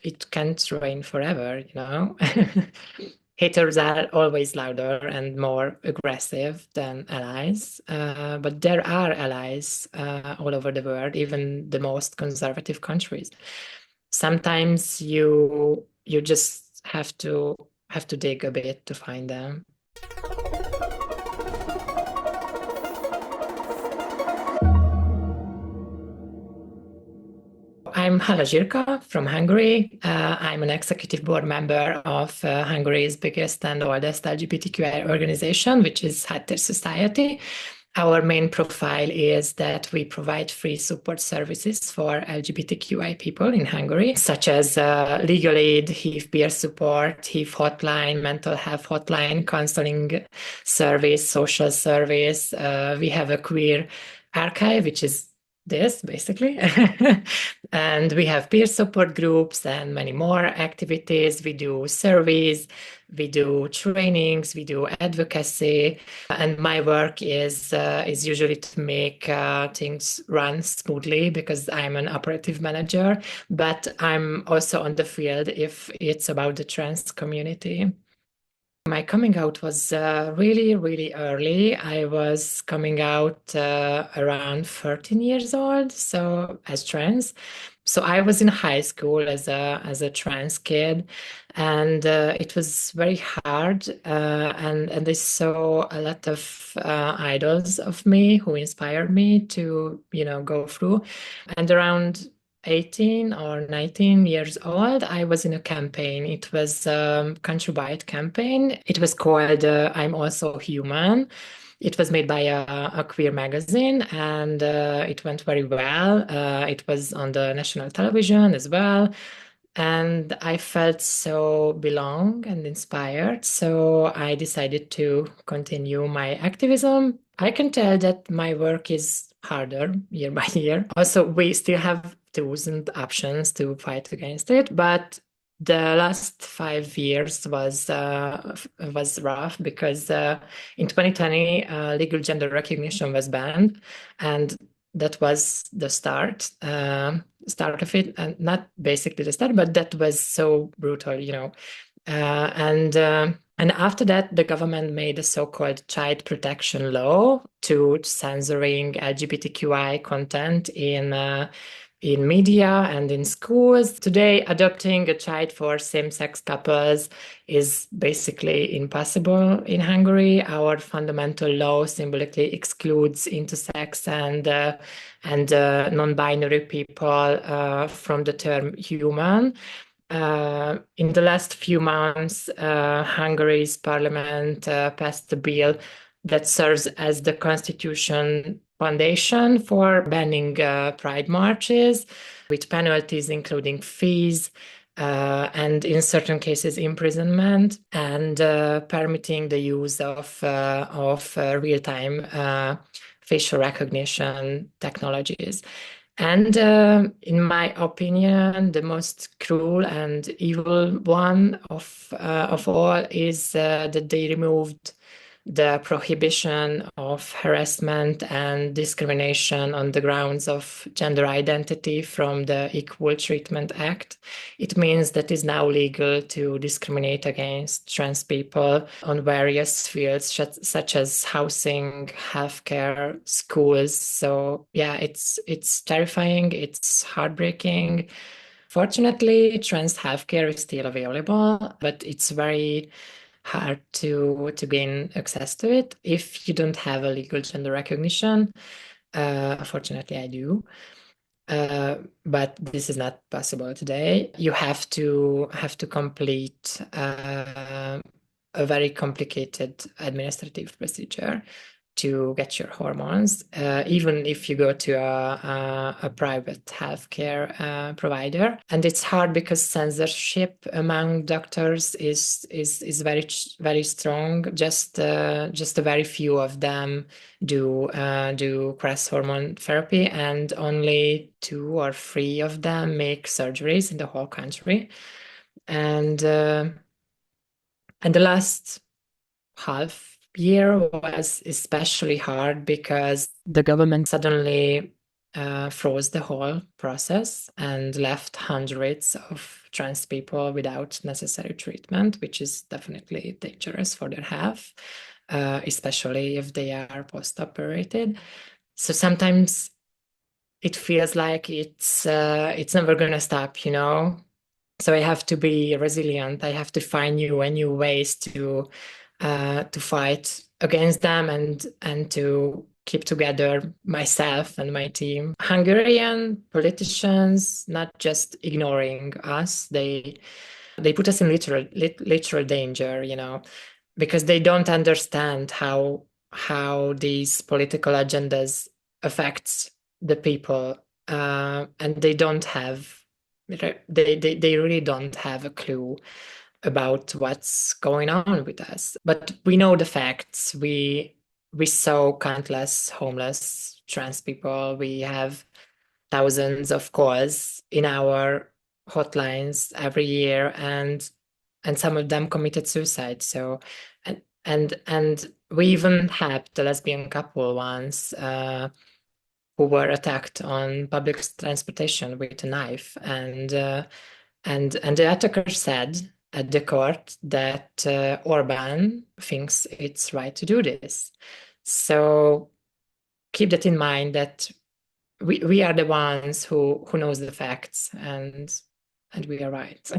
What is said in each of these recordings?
it can't rain forever, you know. Haters are always louder and more aggressive than allies, but there are allies all over the world, even the most conservative countries. Sometimes you just have to dig a bit to find them. I'm Hala Zsirka from Hungary. I'm an executive board member of Hungary's biggest and oldest LGBTQI organization, which is Háttér Society. Our main profile is that we provide free support services for LGBTQI people in Hungary, such as legal aid, HIV peer support, HIV hotline, mental health hotline, counseling service, social service. We have a queer archive, which is this basically. And we have peer support groups and many more activities. We do surveys, we do trainings, we do advocacy, and my work is usually to make things run smoothly because I'm an operative manager, but I'm also on the field if it's about the trans community. My coming out was really, really early. I was coming out around 13 years old, so as trans. So I was in high school as a trans kid, and it was very hard. And I saw a lot of idols of me who inspired me to, go through. And around 18 or 19 years old, I was in a campaign. It was a countrywide campaign. It was called I'm Also Human. It was made by a queer magazine, and it went very well. It was on the national television as well. And I felt so belong and inspired. So I decided to continue my activism. I can tell that my work is harder year by year. Also, we still have tools and options to fight against it, but the last 5 years was rough because in 2020 legal gender recognition was banned, and that was the start of it, and not basically the start, but that was so brutal. And after that, the government made a so-called child protection law to censoring LGBTQI content in media and in schools. Today, adopting a child for same-sex couples is basically impossible in Hungary. Our fundamental law symbolically excludes intersex and non-binary people from the term human. In the last few months, Hungary's parliament passed a bill that serves as the constitution foundation for banning pride marches with penalties including fees and in certain cases imprisonment, and permitting the use of real-time facial recognition technologies. And in my opinion, the most cruel and evil one of all is that they removed the prohibition of harassment and discrimination on the grounds of gender identity from the Equal Treatment Act. It means that it's now legal to discriminate against trans people on various fields, such as housing, healthcare, schools. So yeah, it's terrifying, it's heartbreaking. Fortunately, trans healthcare is still available, but it's very hard to gain access to it if you don't have a legal gender recognition. Fortunately, I do. But this is not possible today. You have to complete a very complicated administrative procedure to get your hormones, even if you go to a private healthcare provider. And it's hard because censorship among doctors is very strong. Just a very few of them do cross hormone therapy, and only 2 or 3 of them make surgeries in the whole country. And the last half year was especially hard because the government suddenly froze the whole process and left hundreds of trans people without necessary treatment, which is definitely dangerous for their health, especially if they are post-operated. So sometimes it feels like it's never gonna stop, you know. So I have to be resilient. I have to find new and new ways to fight against them and to keep together myself and my team. Hungarian politicians not just ignoring us, they put us in literal danger, you know, because they don't understand how these political agendas affect the people, and they don't have they really don't have a clue about what's going on with us. But we know the facts. We saw countless homeless trans people. We have thousands of calls in our hotlines every year, and some of them committed suicide. So and we even had the lesbian couple once, who were attacked on public transportation with a knife, and the attacker said at the court that Orban thinks it's right to do this. So keep that in mind, that we are the ones who knows the facts, and we are right.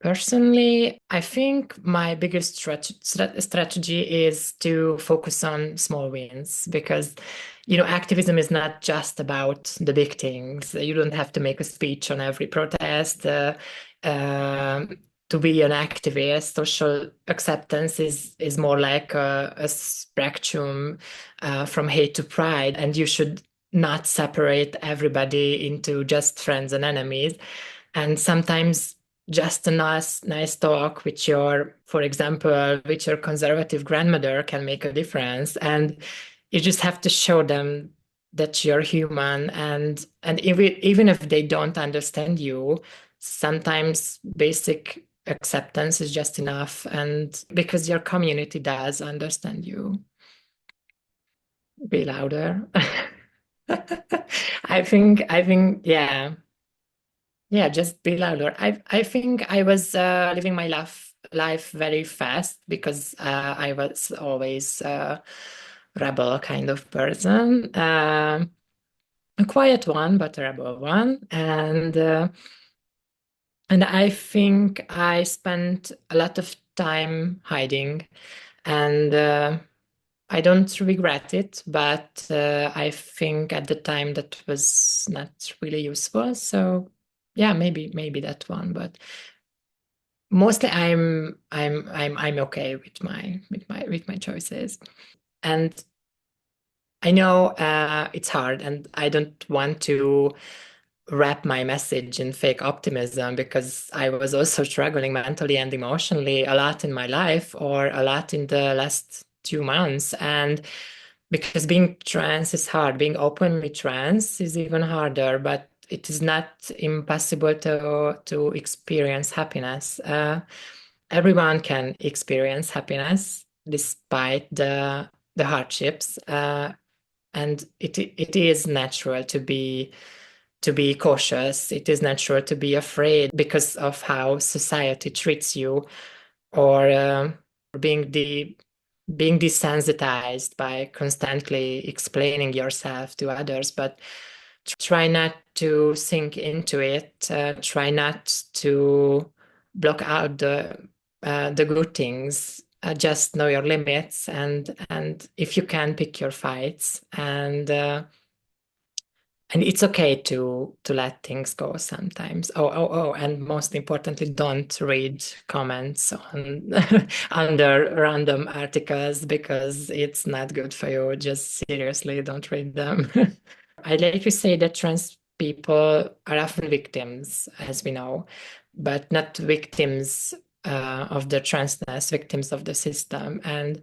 Personally, I think my biggest strategy is to focus on small wins, because, you know, activism is not just about the big things. You don't have to make a speech on every protest. To be an activist, social acceptance is more like a spectrum, from hate to pride, and you should not separate everybody into just friends and enemies. And sometimes just a nice talk with your, for example, with your conservative grandmother can make a difference. And you just have to show them that you're human, and even if they don't understand you, sometimes basic acceptance is just enough, and because your community does understand you. Be louder. I think, yeah, just be louder. I think I was living my life very fast, because I was always a rebel kind of person, a quiet one, but a rebel one, and I think I spent a lot of time hiding, and I don't regret it, but I think at the time that was not really useful. So yeah, maybe that one, but mostly I'm okay with my choices. And I know it's hard, and I don't want to wrap my message in fake optimism, because I was also struggling mentally and emotionally a lot in my life, or a lot in the last 2 months. And because being trans is hard, being openly trans is even harder, but it is not impossible to experience happiness. Everyone can experience happiness despite the hardships, and it is natural to be cautious. It is natural to be afraid because of how society treats you, or being being desensitized by constantly explaining yourself to others. But try not to sink into it. Try not to block out the good things. Just know your limits, and if you can, pick your fights, and it's okay to let things go sometimes. Oh, and most importantly, don't read comments on under random articles, because it's not good for you. Just seriously, don't read them. I like to say that trans people are often victims, as we know, but not victims of their transness, victims of the system. And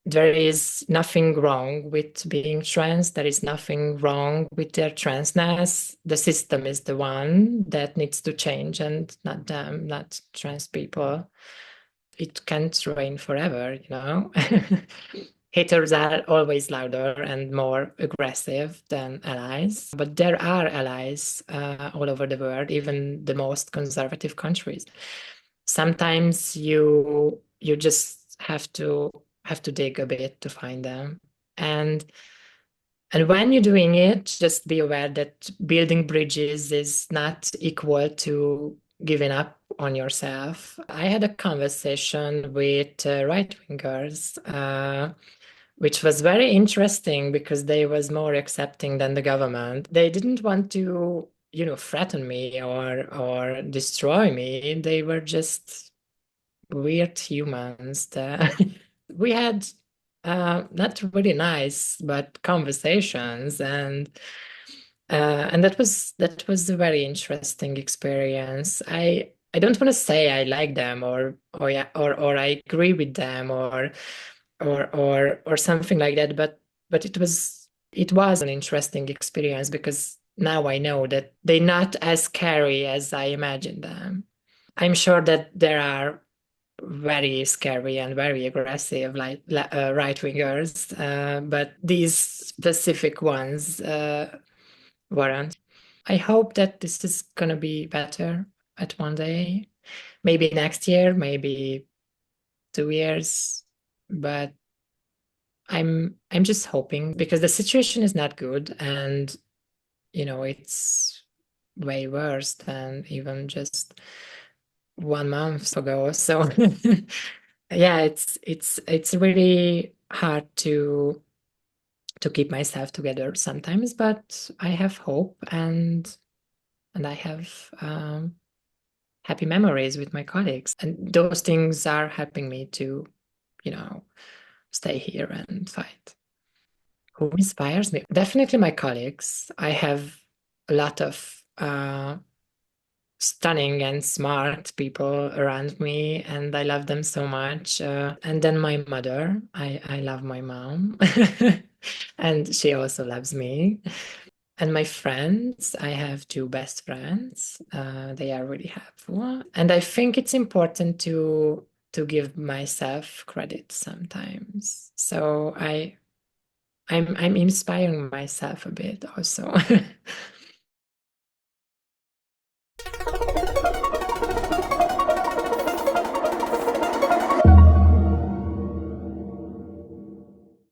there is nothing wrong with being trans. There is nothing wrong with their transness. The system is the one that needs to change, and not them, not trans people. It can't reign forever, you know. haters are always louder and more aggressive than allies, but there are allies all over the world, even the most conservative countries. Sometimes you just have to dig a bit to find them. And and when you're doing it, just be aware that building bridges is not equal to giving up on yourself. I had a conversation with right-wingers, which was very interesting because they was more accepting than the government. They didn't want to, threaten me or destroy me. They were just weird humans. We had not really nice, but conversations, and that was a very interesting experience. I don't want to say I like them or yeah or I agree with them or something like that, but it was an interesting experience because now I know that they're not as scary as I imagined them. I'm sure that there are very scary and very aggressive like right wingers, but these specific ones weren't. I hope that this is gonna be better at one day, maybe next year, maybe 2 years, but I'm just hoping because the situation is not good, and it's way worse than even just 1 month ago. So yeah, it's really hard to keep myself together sometimes, but I have hope and I have happy memories with my colleagues, and those things are helping me to, you know, stay here and fight. Who inspires me? Definitely my colleagues. I have a lot of stunning and smart people around me, and I love them so much. And then my mother, I love my mom, and she also loves me. And my friends, I have two best friends. They are really helpful, and I think it's important to give myself credit sometimes. So I'm inspiring myself a bit also.